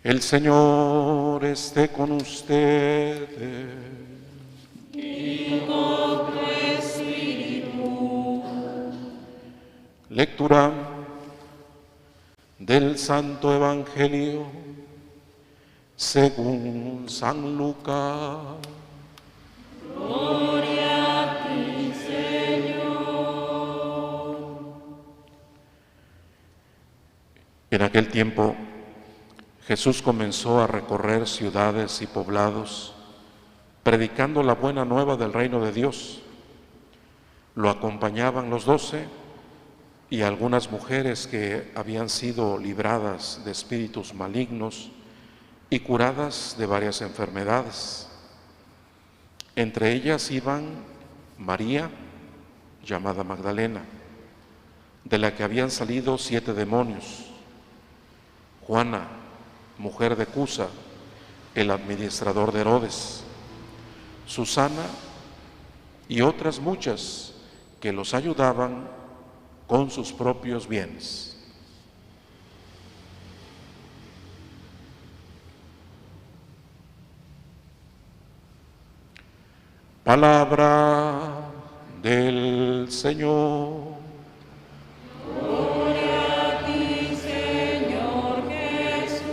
El Señor esté con ustedes. Y con tu espíritu. Lectura del Santo Evangelio según San Lucas. Gloria a ti, Señor. En aquel tiempo, Jesús comenzó a recorrer ciudades y poblados, predicando la buena nueva del reino de Dios. Lo acompañaban los 12 y algunas mujeres que habían sido libradas de espíritus malignos y curadas de varias enfermedades. Entre ellas iban María, llamada Magdalena, de la que habían salido 7 demonios, Juana, mujer de Cusa, el administrador de Herodes, Susana y otras muchas que los ayudaban con sus propios bienes. Palabra del Señor. Gloria a ti, Señor Jesús.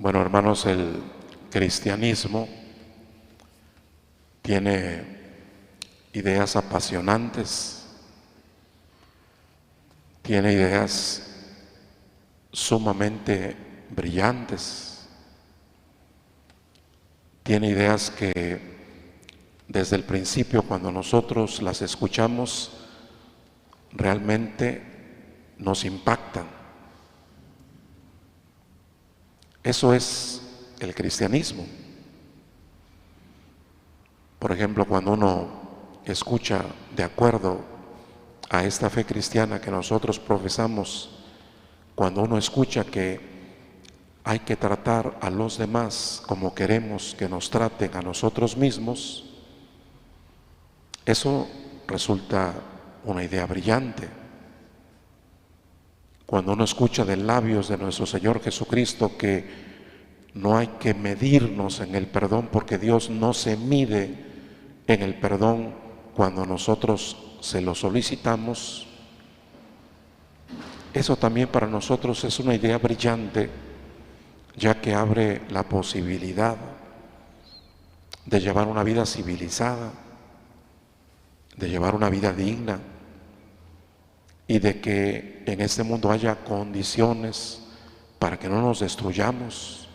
Bueno, hermanos, el cristianismo tiene ideas apasionantes, tiene ideas sumamente brillantes, tiene ideas que desde el principio, cuando nosotros las escuchamos, realmente nos impactan. Eso es el cristianismo. Por ejemplo, cuando uno escucha de acuerdo a esta fe cristiana que nosotros profesamos, cuando uno escucha que hay que tratar a los demás como queremos que nos traten a nosotros mismos, eso resulta una idea brillante. Cuando uno escucha de labios de nuestro Señor Jesucristo que no hay que medirnos en el perdón porque Dios no se mide en el perdón cuando nosotros se lo solicitamos, eso también para nosotros es una idea brillante, ya que abre la posibilidad de llevar una vida civilizada, de llevar una vida digna y de que en este mundo haya condiciones para que no nos destruyamos,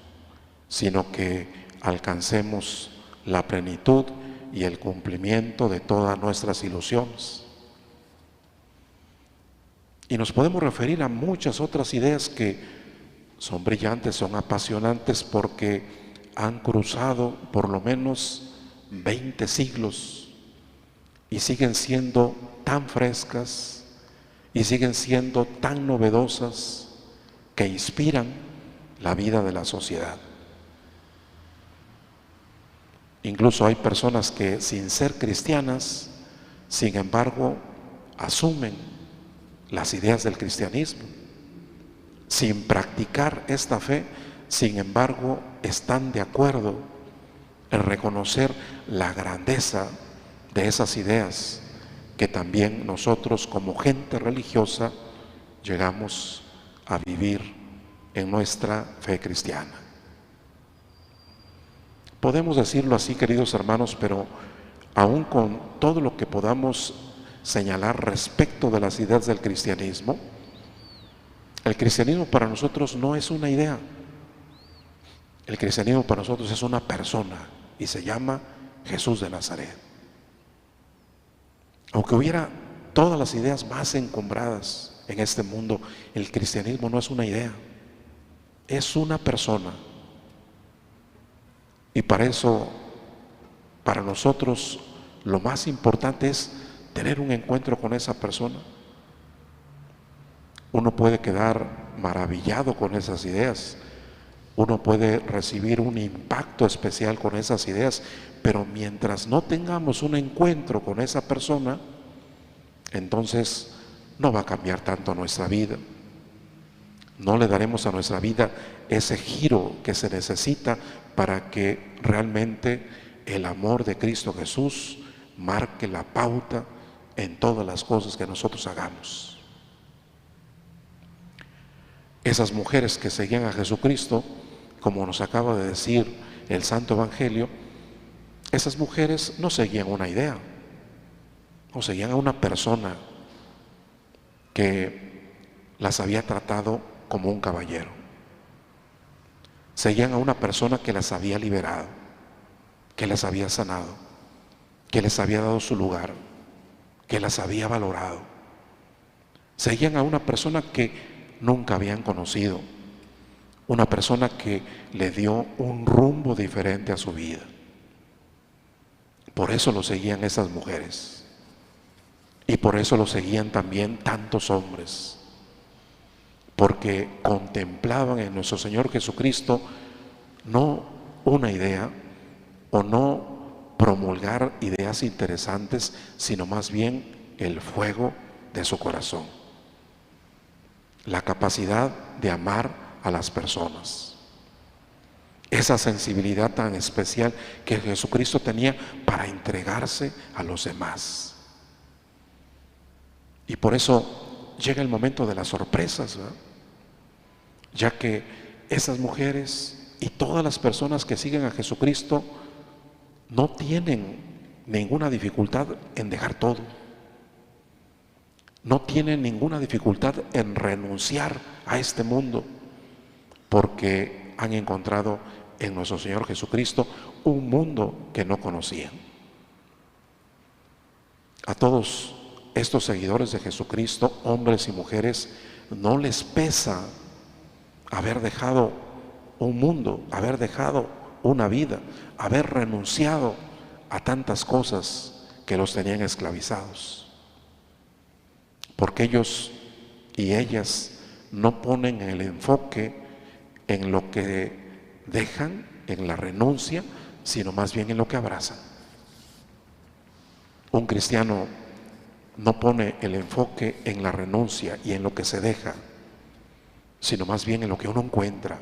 sino que alcancemos la plenitud y el cumplimiento de todas nuestras ilusiones. Y nos podemos referir a muchas otras ideas que son brillantes, son apasionantes porque han cruzado por lo menos 20 siglos y siguen siendo tan frescas y siguen siendo tan novedosas que inspiran la vida de la sociedad. Incluso hay personas que sin ser cristianas, sin embargo, asumen las ideas del cristianismo. Sin practicar esta fe, sin embargo, están de acuerdo en reconocer la grandeza de esas ideas que también nosotros como gente religiosa llegamos a vivir en nuestra fe cristiana. Podemos decirlo así, queridos hermanos, pero aún con todo lo que podamos señalar respecto de las ideas del cristianismo, el cristianismo para nosotros no es una idea. El cristianismo para nosotros es una persona y se llama Jesús de Nazaret. Aunque hubiera todas las ideas más encumbradas en este mundo, el cristianismo no es una idea. es una persona. Y para eso, para nosotros, lo más importante es tener un encuentro con esa persona. Uno puede quedar maravillado con esas ideas, uno puede recibir un impacto especial con esas ideas, pero mientras no tengamos un encuentro con esa persona, entonces no va a cambiar tanto nuestra vida. No le daremos a nuestra vida ese giro que se necesita para que realmente el amor de Cristo Jesús marque la pauta en todas las cosas que nosotros hagamos. Esas mujeres que seguían a Jesucristo, como nos acaba de decir el Santo Evangelio, esas mujeres no seguían una idea, no seguían a una persona que las había tratado como un caballero. Seguían a una persona que las había liberado, que las había sanado, que les había dado su lugar, que las había valorado. Seguían a una persona que nunca habían conocido, una persona que le dio un rumbo diferente a su vida. Por eso lo seguían esas mujeres, y por eso lo seguían también tantos hombres, porque contemplaban en nuestro Señor Jesucristo no una idea o no promulgar ideas interesantes, sino más bien el fuego de su corazón, la capacidad de amar a las personas, esa sensibilidad tan especial que Jesucristo tenía para entregarse a los demás. Y por eso llega el momento de las sorpresas, ¿verdad? Ya que esas mujeres y todas las personas que siguen a Jesucristo no tienen ninguna dificultad en dejar todo. No tienen ninguna dificultad en renunciar a este mundo, porque han encontrado en nuestro Señor Jesucristo un mundo que no conocían. A todos estos seguidores de Jesucristo, hombres y mujeres, no les pesa haber dejado un mundo, haber dejado una vida, haber renunciado a tantas cosas que los tenían esclavizados. Porque ellos y ellas no ponen el enfoque en lo que dejan, en la renuncia, sino más bien en lo que abrazan. Un cristiano no pone el enfoque en la renuncia y en lo que se deja, sino más bien en lo que uno encuentra,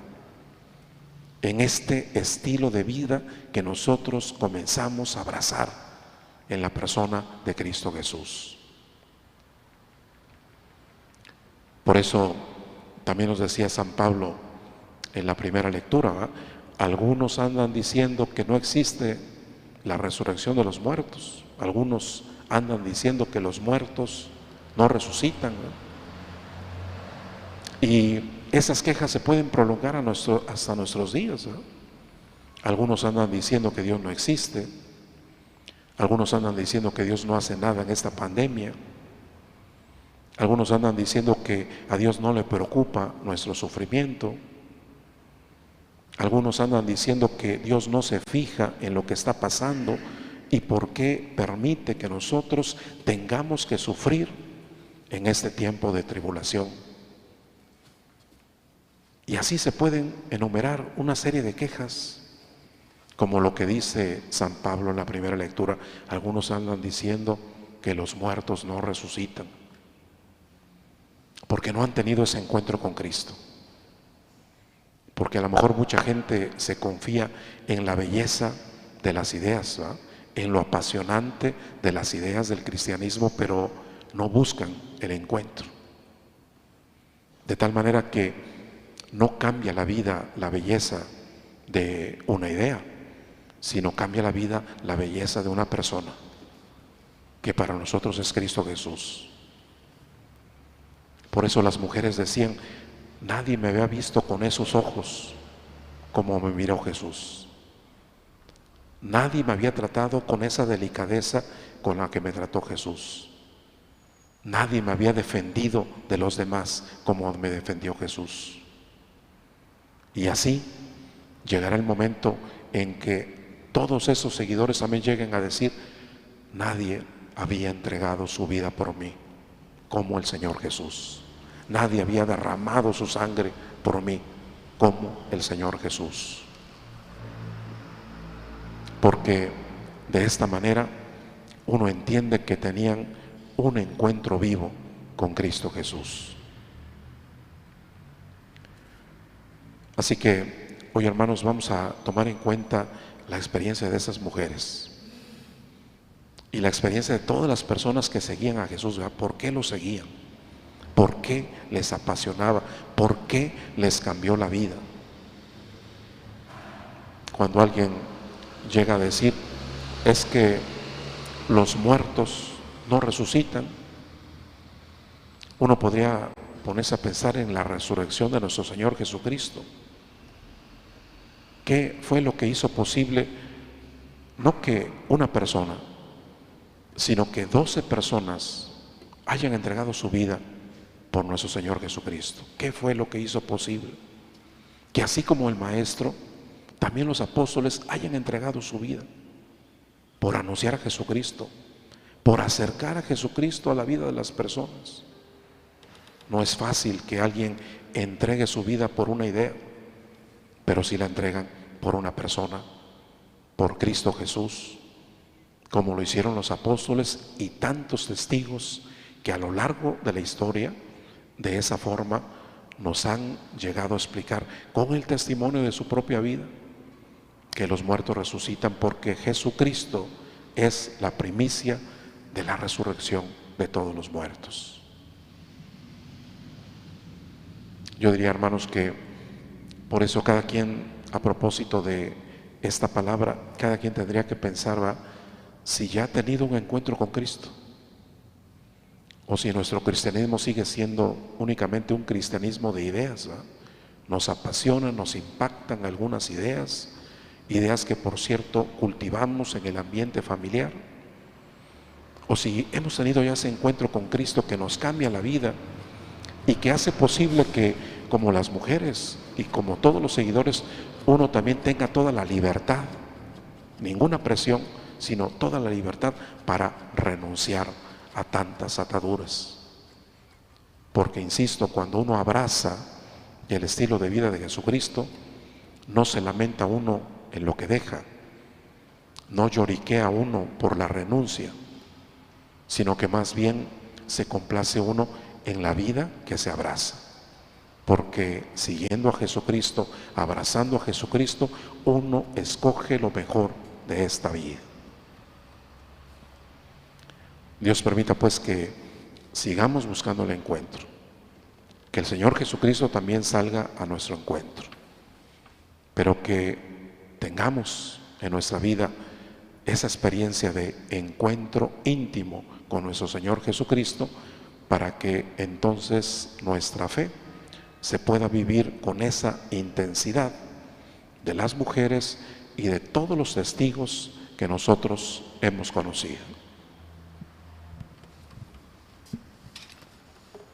en este estilo de vida que nosotros comenzamos a abrazar en la persona de Cristo Jesús. Por eso también nos decía San Pablo en la primera lectura, ¿verdad? Algunos andan diciendo que no existe la resurrección de los muertos, algunos andan diciendo que los muertos no resucitan, ¿no? Y esas quejas se pueden prolongar hasta nuestros días, ¿no? Algunos andan diciendo que Dios no existe, algunos andan diciendo que Dios no hace nada en esta pandemia, algunos andan diciendo que a Dios no le preocupa nuestro sufrimiento, algunos andan diciendo que Dios no se fija en lo que está pasando y por qué permite que nosotros tengamos que sufrir en este tiempo de tribulación. Y así se pueden enumerar una serie de quejas, como lo que dice San Pablo en la primera lectura. Algunos andan diciendo que los muertos no resucitan, porque no han tenido ese encuentro con Cristo. Porque a lo mejor mucha gente se confía en la belleza de las ideas, ¿verdad? En lo apasionante de las ideas del cristianismo, pero no buscan el encuentro. De tal manera que no cambia la vida, la belleza de una idea, sino cambia la vida, la belleza de una persona, que para nosotros es Cristo Jesús. Por eso las mujeres decían: nadie me había visto con esos ojos como me miró Jesús. Nadie me había tratado con esa delicadeza con la que me trató Jesús. Nadie me había defendido de los demás como me defendió Jesús. Y así llegará el momento en que todos esos seguidores también lleguen a decir: nadie había entregado su vida por mí como el Señor Jesús. Nadie había derramado su sangre por mí como el Señor Jesús. Porque de esta manera uno entiende que tenían un encuentro vivo con Cristo Jesús. Así que hoy, hermanos, vamos a tomar en cuenta la experiencia de esas mujeres y la experiencia de todas las personas que seguían a Jesús. ¿Verdad? ¿Por qué lo seguían? ¿Por qué les apasionaba? ¿Por qué les cambió la vida? Cuando alguien llega a decir: es que los muertos no resucitan, uno podría ponerse a pensar en la resurrección de nuestro Señor Jesucristo. ¿Qué fue lo que hizo posible? No que una persona, sino que 12 personas hayan entregado su vida por nuestro Señor Jesucristo. ¿Qué fue lo que hizo posible? Que así como el Maestro, también los apóstoles hayan entregado su vida por anunciar a Jesucristo, por acercar a Jesucristo a la vida de las personas. No es fácil que alguien entregue su vida por una idea, pero sí la entregan por una persona, por Cristo Jesús, como lo hicieron los apóstoles y tantos testigos que a lo largo de la historia de esa forma nos han llegado a explicar con el testimonio de su propia vida que los muertos resucitan, porque Jesucristo es la primicia de la resurrección de todos los muertos. Yo diría, hermanos, que por eso cada quien, a propósito de esta palabra, cada quien tendría que pensar, ¿va?, si ya ha tenido un encuentro con Cristo, o si nuestro cristianismo sigue siendo únicamente un cristianismo de ideas, ¿va? Nos apasionan, nos impactan algunas ideas que por cierto cultivamos en el ambiente familiar, o si hemos tenido ya ese encuentro con Cristo que nos cambia la vida y que hace posible que, como las mujeres y como todos los seguidores, uno también tenga toda la libertad, ninguna presión, sino toda la libertad para renunciar a tantas ataduras. Porque, insisto, cuando uno abraza el estilo de vida de Jesucristo, no se lamenta uno en lo que deja, no lloriquea uno por la renuncia, sino que más bien se complace uno en la vida que se abraza. Porque siguiendo a Jesucristo, abrazando a Jesucristo, uno escoge lo mejor de esta vida. Dios permita pues que sigamos buscando el encuentro, que el Señor Jesucristo también salga a nuestro encuentro, pero que tengamos en nuestra vida esa experiencia de encuentro íntimo con nuestro Señor Jesucristo, para que entonces nuestra fe se pueda vivir con esa intensidad de las mujeres y de todos los testigos que nosotros hemos conocido.